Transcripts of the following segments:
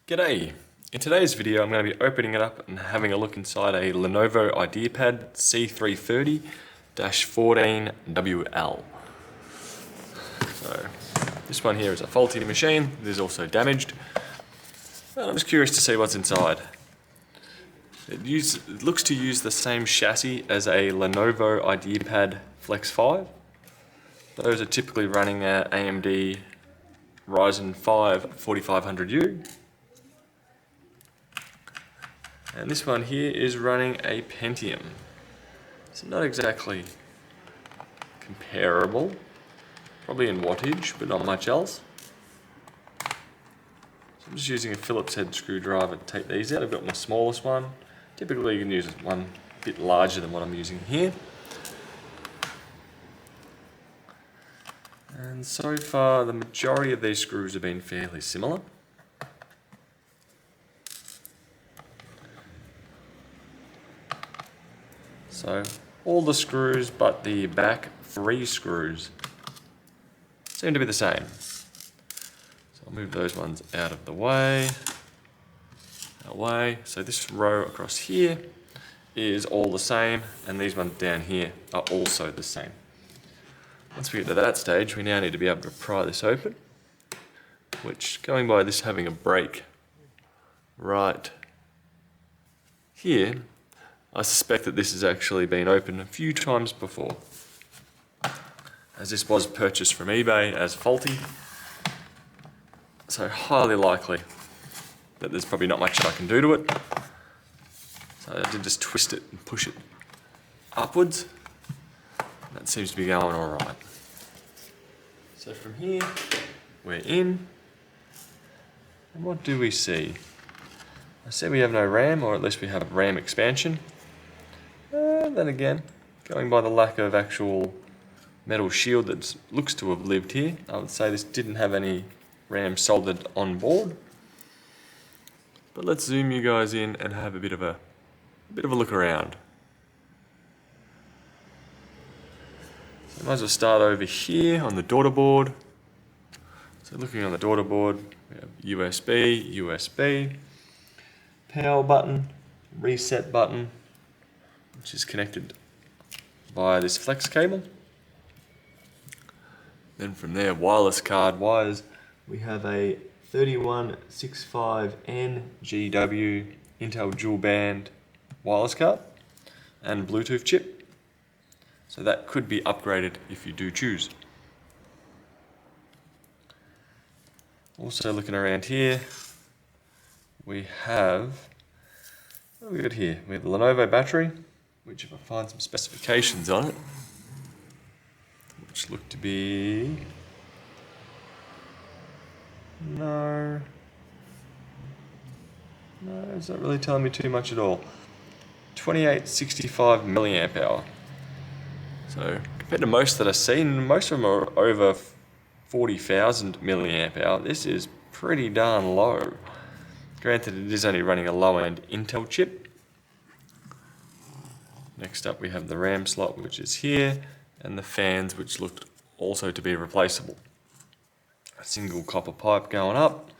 G'day! In today's video I'm going to be opening it up and having a look inside a Lenovo Ideapad C340-14WL. So this one here is a faulty machine, it is also damaged, and I'm just curious to see what's inside. It looks to use the same chassis as a Lenovo Ideapad Flex 5. Those are typically running AMD Ryzen 5 4500U. And this one here is running a Pentium. So not exactly comparable, probably in wattage, but not much else. So I'm just using a Phillips head screwdriver to take these out. I've got my smallest one. Typically you can use one a bit larger than what I'm using here. And so far the majority of these screws have been fairly similar. So all the screws but the back 3 screws seem to be the same. So I'll move those ones out of the way. So this row across here is all the same, and these ones down here are also the same. Once we get to that stage, we now need to be able to pry this open, which, going by this having a break right here, I suspect that this has actually been opened a few times before, as this was purchased from eBay as faulty, so highly likely that there's probably not much that I can do to it. So I did just twist it and push it upwards. That seems to be going alright. So from here, we're in, and what do we see? I see we have no RAM, or at least we have RAM expansion. Then again, going by the lack of actual metal shield that looks to have lived here, I would say this didn't have any RAM soldered on board. But let's zoom you guys in and have a bit of a look around. So I might as well start over here on the daughter board. So looking on the daughter board, we have USB, power button, reset button, which is connected via this flex cable. Then from there, wireless card wires. We have a 3165N GW Intel dual band wireless card and Bluetooth chip. So that could be upgraded if you do choose. Also looking around here, we have, what have we got here? We have the Lenovo battery, which if I find some specifications on it, which look to be, no, it's not really telling me too much at all. 2865 milliamp hour. So compared to most that I've seen, most of them are over 40,000 milliamp hour. This is pretty darn low. Granted, it is only running a low-end Intel chip. Next up we have the RAM slot, which is here, and the fans, which looked also to be replaceable. A single copper pipe going up.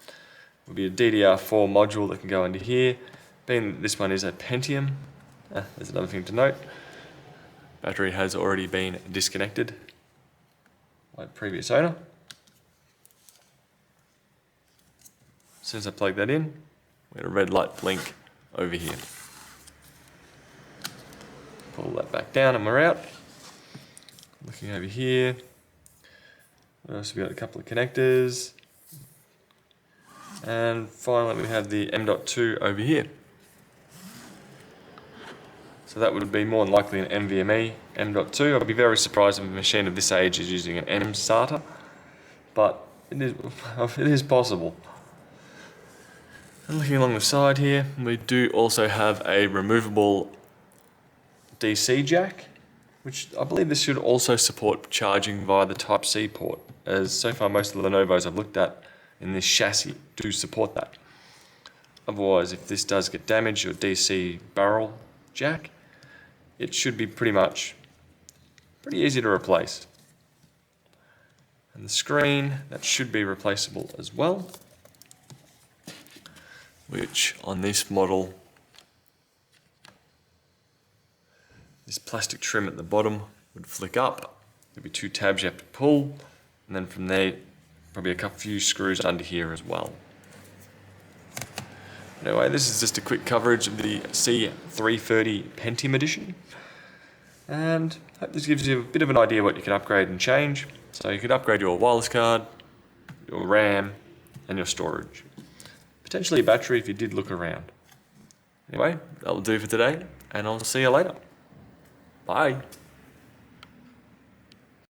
Will be a DDR4 module that can go into here. Being that this one is a Pentium, there's another thing to note. Battery has already been disconnected by the previous owner. As soon as I plug that in, we get a red light blink over here. Pull that back down and we're out. Looking over here, what else? We've got a couple of connectors. And finally we have the M.2 over here. So that would be more than likely an NVMe M.2. I'd be very surprised if a machine of this age is using an M SATA, but it is possible. And looking along the side here, we do also have a removable DC jack, which I believe this should also support charging via the Type-C port, as so far most of the Lenovos I've looked at in this chassis do support that. Otherwise, if this does get damaged, your DC barrel jack, it should be pretty easy to replace. And the screen, that should be replaceable as well. which on this model, this plastic trim at the bottom would flick up. There'd be 2 tabs you have to pull, and then from there, probably a few screws under here as well. Anyway, this is just a quick coverage of the C340 Pentium Edition, and I hope this gives you a bit of an idea what you can upgrade and change. So you could upgrade your wireless card, your RAM, and your storage. Potentially a battery if you did look around. Anyway, that will do for today, and I'll see you later. Bye.